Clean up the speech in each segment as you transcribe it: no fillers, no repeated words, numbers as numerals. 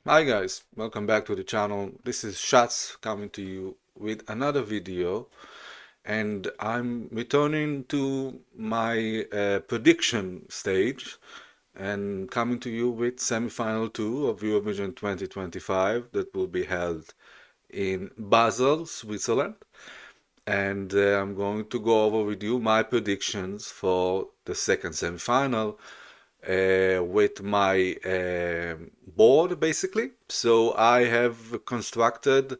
Hi guys, welcome back to the channel. This is Shats coming to you with another video, and I'm returning to my prediction stage and coming to you with semi-final 2 of Eurovision 2025 that will be held in Basel, Switzerland. And I'm going to go over with you my predictions for the second semi-final with my board basically. So I have constructed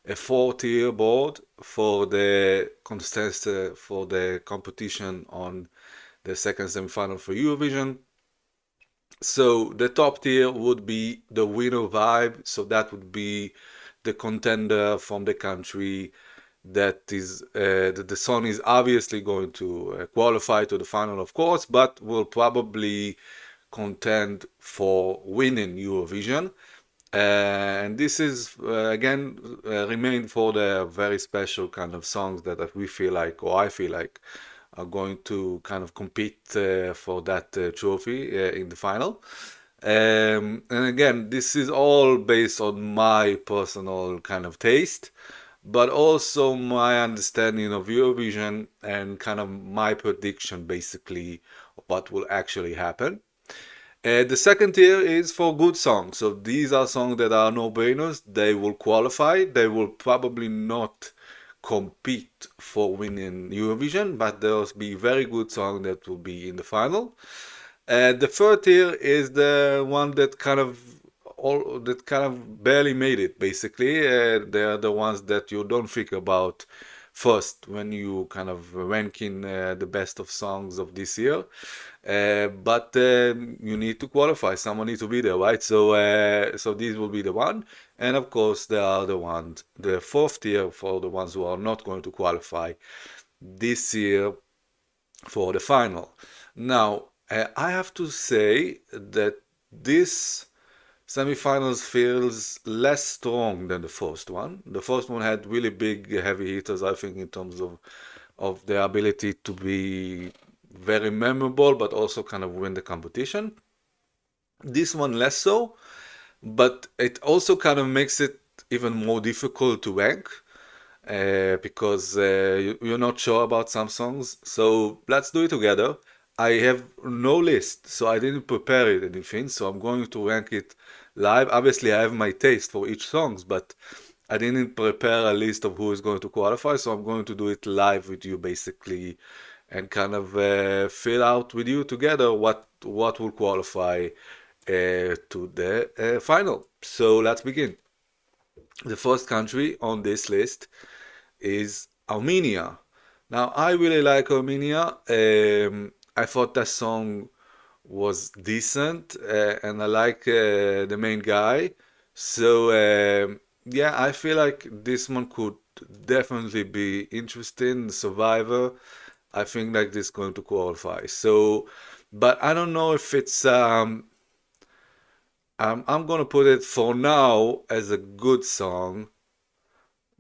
a 4-tier board for the contest for the competition on the second semi-final for Eurovision. So the top tier would be the winner vibe. So that would be the contender from the country that is the song is obviously going to qualify to the final, of course, but will probably contend for winning Eurovision. And this is again remain for the very special kind of songs that we feel like, or I feel like, are going to kind of compete for that trophy in the final. And again, this is all based on my personal kind of taste, but also my understanding of Eurovision and kind of my prediction basically of what will actually happen. The second tier is for good songs. So these are songs that are no-brainers. They will qualify. They will probably not compete for winning Eurovision, but there will be very good songs that will be in the final. The third tier is the one that kind of barely made it. Basically, they're the ones that you don't think about first when you kind of ranking the best of songs of this year. But you need to qualify. Someone needs to be there, right? So these will be the one, and of course there are the ones, the fourth tier for the ones who are not going to qualify this year for the final. Now, I have to say that this semifinals feels less strong than the first one. The first one had really big, heavy hitters, I think, in terms of their ability to be very memorable, but also kind of win the competition. This one less so, but it also kind of makes it even more difficult to rank because you're not sure about some songs. So let's do it together. I have no list, so I didn't prepare it anything. So I'm going to rank it live. Obviously, I have my taste for each songs, but I didn't prepare a list of who is going to qualify. So I'm going to do it live with you, basically, and kind of fill out with you together what will qualify to the final. So let's begin. The first country on this list is Armenia. Now, I really like Armenia. I thought that song was decent, and I like the main guy. So, yeah, I feel like this one could definitely be interesting. Survivor, I think like this is going to qualify. So, but I don't know if it's I'm gonna put it for now as a good song,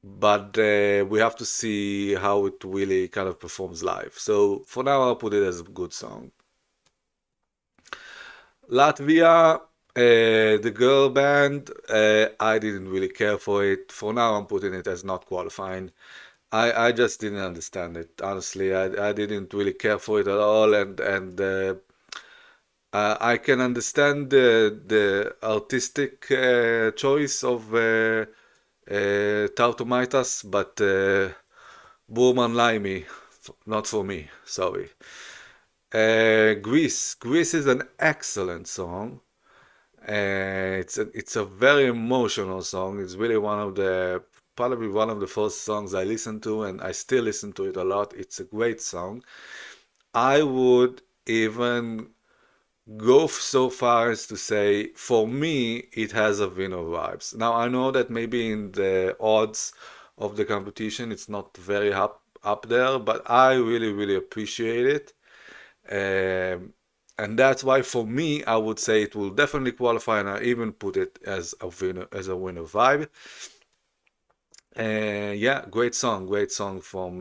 but we have to see how it really kind of performs live. So for now, I'll put it as a good song. Latvia, the girl band, I didn't really care for it. For now, I'm putting it as not qualifying. I just didn't understand it. Honestly, I didn't really care for it at all, and I can understand the artistic choice of Tautomaitas, but Burman Laimi, not for me. Sorry. Greece. Greece is an excellent song. It's a very emotional song. It's really one of the probably one of the first songs I listened to, and I still listen to it a lot. It's a great song. I would even go so far as to say, for me, it has a winner vibes. Now, I know that maybe in the odds of the competition, it's not very up there, but I really, really appreciate it. Um, and that's why, for me, I would say it will definitely qualify, and I even put it as a winner vibe. Yeah, great song from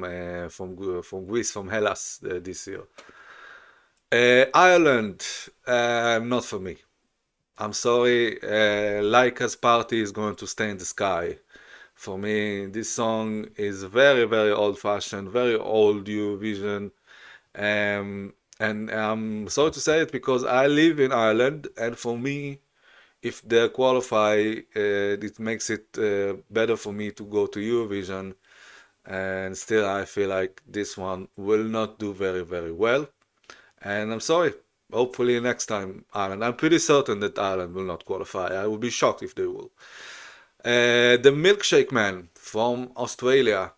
Greece, from Hellas this year. Ireland, not for me. I'm sorry, Laika's party is going to stay in the sky. For me, this song is very, very old-fashioned, very old Eurovision. And I'm sorry to say it because I live in Ireland, and for me, if they qualify, it makes it better for me to go to Eurovision. And still, I feel like this one will not do very, very well. And I'm sorry. Hopefully next time, Ireland. I'm pretty certain that Ireland will not qualify. I would be shocked if they will. The Milkshake Man from Australia.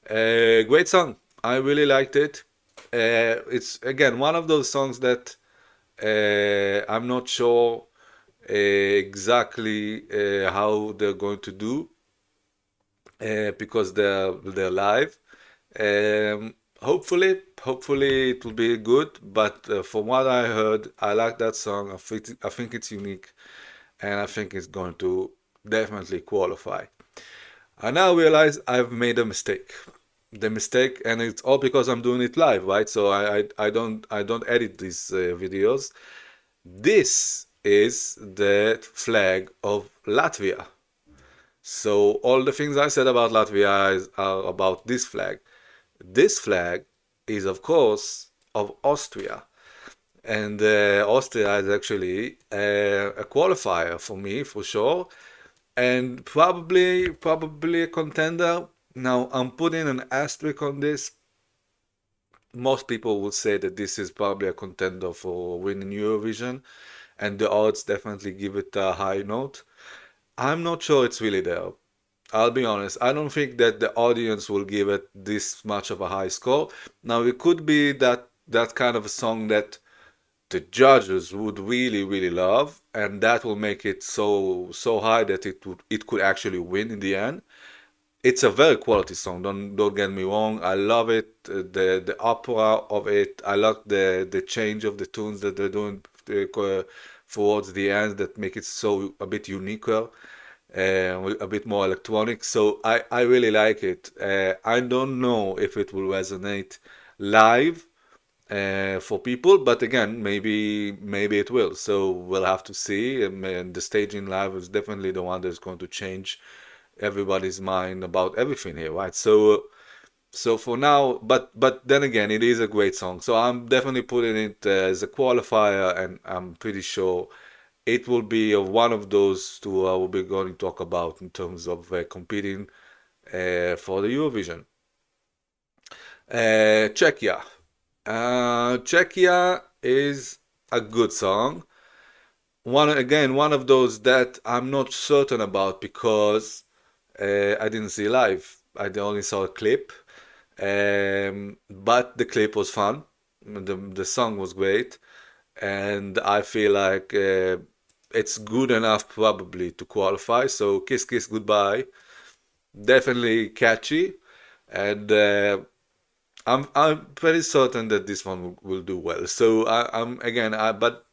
Great song. I really liked it. It's again one of those songs that I'm not sure exactly how they're going to do because they're live. Hopefully it will be good. But from what I heard, I like that song. I think it's unique, and I think it's going to definitely qualify. I now realize I've made a mistake. The mistake, and it's all because I'm doing it live, right? So I don't edit these videos. This is the flag of Latvia. So all the things I said about Latvia are about this flag. This flag is, of course, of Austria. And Austria is actually a qualifier for me, for sure, and probably a contender. Now I'm putting an asterisk on this. Most people would say that this is probably a contender for winning Eurovision, and the odds definitely give it a high note. I'm not sure it's really there. I'll be honest. I don't think that the audience will give it this much of a high score. Now it could be that kind of a song that the judges would really love, and that will make it so high that it could actually win in the end. It's a very quality song. Don't get me wrong. I love it. The opera of it. I like the change of the tunes that they're doing towards the end that make it so a bit uniquer, a bit more electronic. So I really like it. I don't know if it will resonate live for people, but again, maybe it will. So we'll have to see. And the staging live is definitely the one that's going to change everybody's mind about everything here, right? So for now, but then again, it is a great song. So I'm definitely putting it as a qualifier, and I'm pretty sure it will be one of those two I will be going to talk about in terms of competing for the Eurovision. Czechia. Czechia is a good song. One of those that I'm not certain about because I didn't see live. I only saw a clip, but the clip was fun. The song was great, and I feel like it's good enough probably to qualify. So Kiss Kiss Goodbye, definitely catchy, and I'm pretty certain that this one will do well. So I'm again, but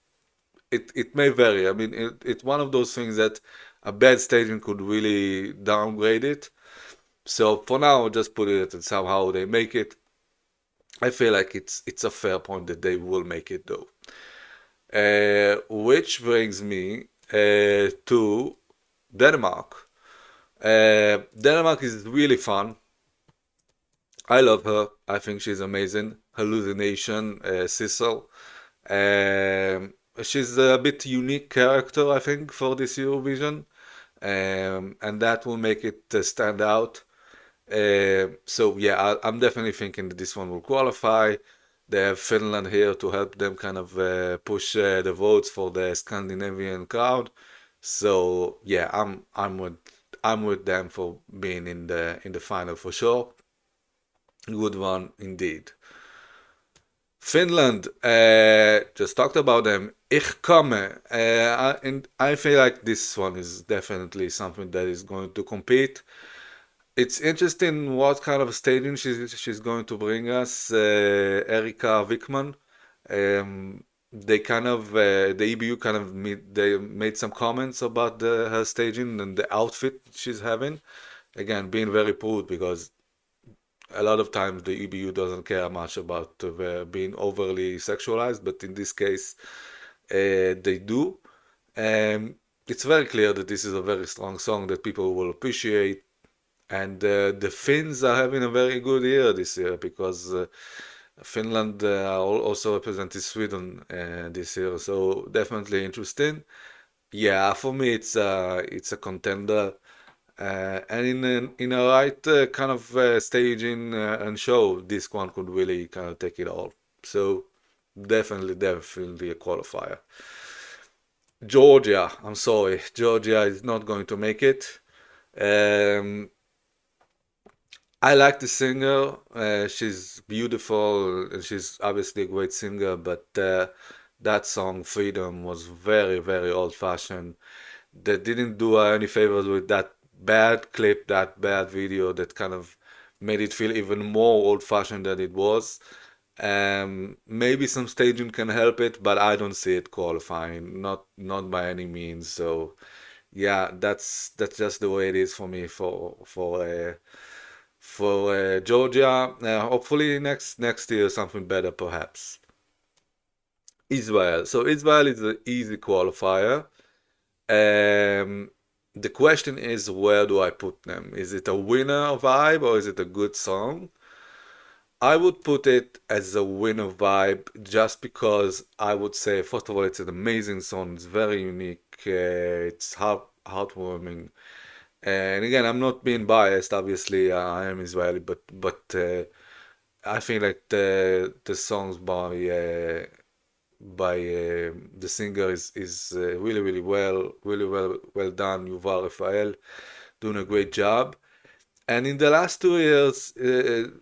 it may vary. I mean, it's one of those things that a bad staging could really downgrade it. So for now, I'll just put it at somehow they make it. I feel like it's a fair point that they will make it though. Which brings me to Denmark. Denmark is really fun. I love her. I think she's amazing. Hallucination, Sissel. She's a bit unique character, I think, for this Eurovision, and that will make it stand out. So yeah, I'm definitely thinking that this one will qualify. They have Finland here to help them kind of push the votes for the Scandinavian crowd. So yeah, I'm with them for being in the final for sure. Good one indeed. Finland, just talked about them. Ich komme. And I feel like this one is definitely something that is going to compete. It's interesting what kind of stadium she's going to bring us. Erika Wickman. They kind of the EBU kind of they made some comments about her staging and the outfit she's having. Again, being very prude because a lot of times the EBU doesn't care much about being overly sexualized, but in this case, they do. Um, it's very clear that this is a very strong song that people will appreciate. And the Finns are having a very good year this year because Finland also represented Sweden this year, so definitely interesting. Yeah, for me it's a contender, and in a right kind of staging and show, this one could really kind of take it all. So definitely a qualifier. Georgia, I'm sorry, Georgia is not going to make it. Um, I like the singer. She's beautiful and she's obviously a great singer, but that song Freedom was very old-fashioned. They didn't do her any favors with that bad clip, that bad video that kind of made it feel even more old-fashioned than it was. Maybe some staging can help it, but I don't see it qualifying, not by any means. So yeah, that's just the way it is for me for Georgia. Hopefully next year something better perhaps. Israel. So Israel is an easy qualifier. Um, the question is, where do I put them? Is it a winner vibe or is it a good song? I would put it as a winner vibe just because I would say, first of all, it's an amazing song. It's very unique. It's heartwarming. And again, I'm not being biased. Obviously, I am Israeli, but I think like the songs by the singer is really well done. Yuval Rafael doing a great job. And in the last 2 years,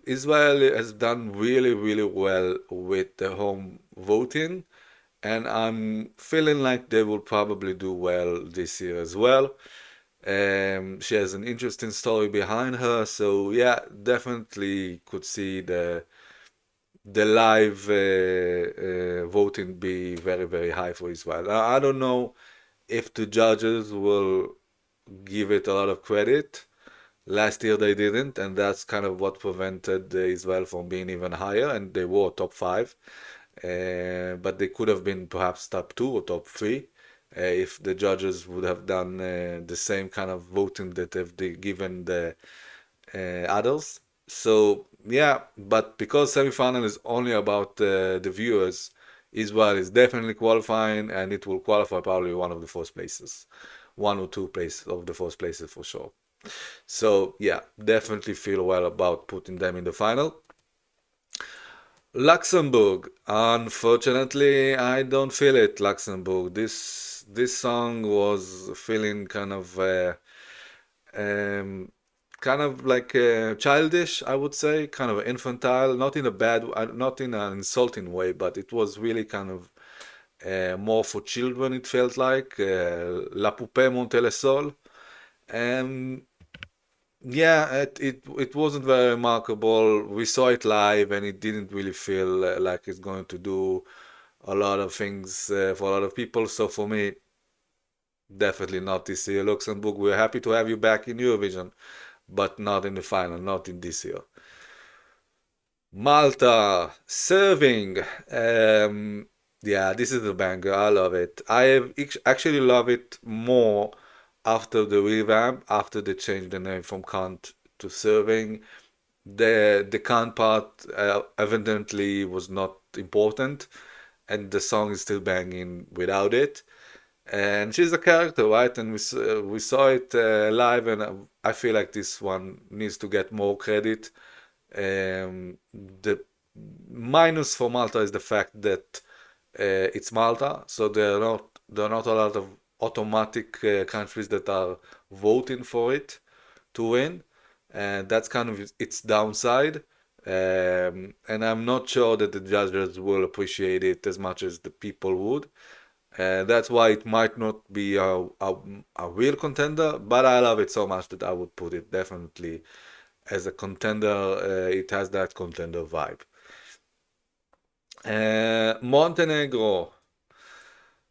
Israel has done really well with the home voting, and I'm feeling like they will probably do well this year as well. She has an interesting story behind her, so yeah, definitely could see the live voting be very high for Israel. I don't know if the judges will give it a lot of credit. Last year they didn't, and that's kind of what prevented Israel from being even higher, and they were top five. But they could have been perhaps top two or top three if the judges would have done the same kind of voting that they've given the others. So yeah, but because semifinal is only about the viewers, Israel is definitely qualifying, and it will qualify probably one of the first places, one or two places of the first places for sure. So yeah, definitely feel well about putting them in the final. Luxembourg, unfortunately, I don't feel it. Luxembourg. This song was feeling um, kind of like childish, I would say, kind of infantile, not in a bad, not in an insulting way, but it was really kind of more for children. It felt like La Poupée Montée le Sol. Um, Yeah, it wasn't very remarkable. We saw it live, and it didn't really feel like it's going to do a lot of things for a lot of people. So for me, definitely not this year. Luxembourg, we're happy to have you back in Eurovision, but not in the final, not in this year. Malta, serving. Yeah, this is a banger. I love it. Actually love it more after the revamp, after they changed the name from Kant to serving. The can part evidently was not important, and the song is still banging without it. And she's a character, right? And we saw it live, and I feel like this one needs to get more credit. The minus for Malta is the fact that it's Malta, so there are not a lot of automatic countries that are voting for it to win, and that's kind of its downside. And I'm not sure that the judges will appreciate it as much as the people would. That's why it might not be a real contender, but I love it so much that I would put it definitely as a contender. It has that contender vibe. Montenegro,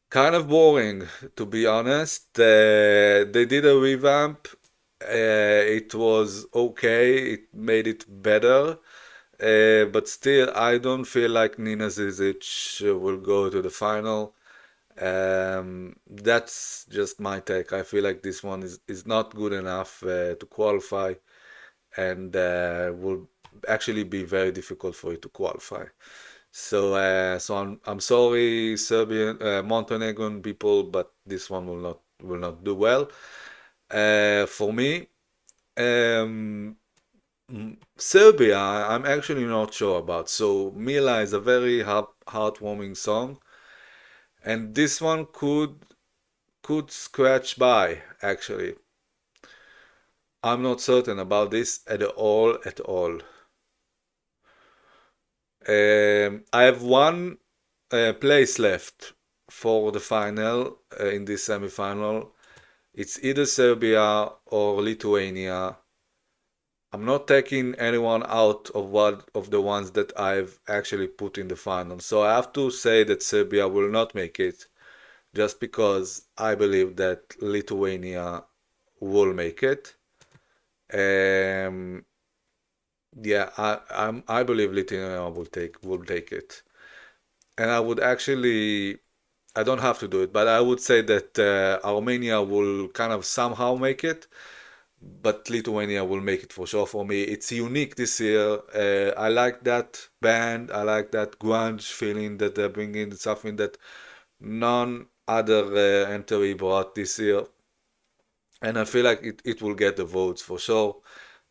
kind of boring, to be honest. They did a revamp. It was okay. It made it better. But still, I don't feel like Nina Zizic will go to the final. That's just my take. I feel like this one is not good enough to qualify, and will actually be very difficult for it to qualify. So I'm sorry, Serbian, Montenegrin people, but this one will not do well. For me, um, Serbia, I'm actually not sure about. So Mila is a very heartwarming song, and this one could scratch by. Actually, I'm not certain about this at all. At all. I have one place left for the final in this semi-final. It's either Serbia or Lithuania. I'm not taking anyone out of one of the ones that I've actually put in the final. So I have to say that Serbia will not make it just because I believe that Lithuania will make it. Um, yeah, I believe Lithuania will take it. And I would actually, I don't have to do it, but I would say that Armenia will kind of somehow make it, but Lithuania will make it for sure for me. It's unique this year. I like that band. I like that grunge feeling that they're bringing. It's something that none other entry brought this year. And I feel like it will get the votes for sure.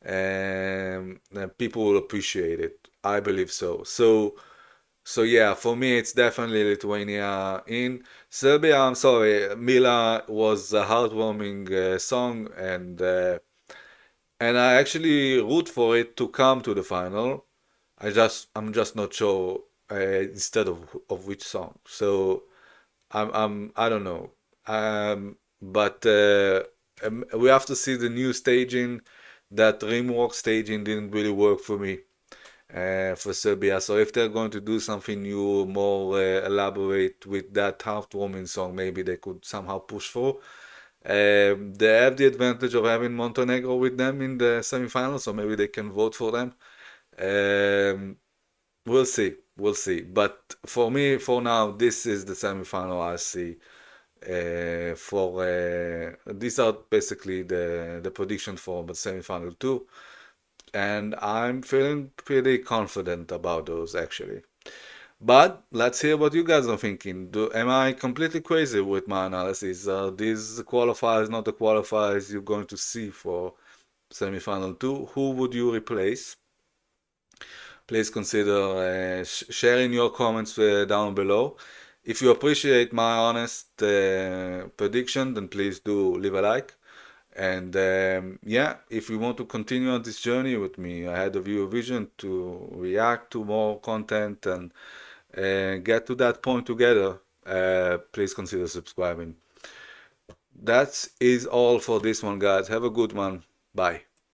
And people will appreciate it. I believe so. So yeah, for me it's definitely Lithuania in. Serbia, I'm sorry, Mila was a heartwarming song, and I actually root for it to come to the final. I'm just not sure instead of which song. So I don't know. But we have to see the new staging. That Rimwork staging didn't really work for me for Serbia. So if they're going to do something new, more elaborate with that heartwarming song, maybe they could somehow push for. They have the advantage of having Montenegro with them in the semifinals, so maybe they can vote for them. Um, we'll see, we'll see. But for me, for now, this is the semifinal I see. For These are basically the prediction for the semifinal too, and I'm feeling pretty confident about those actually. But let's hear what you guys are thinking. Am I completely crazy with my analysis? Are these qualifiers not the qualifiers you're going to see for semifinal two? Who would you replace? Please consider sharing your comments down below. If you appreciate my honest prediction, then please do leave a like. And yeah, if you want to continue on this journey with me ahead of Eurovision to react to more content and get to that point together, please consider subscribing. That is all for this one, guys. Have a good one. Bye.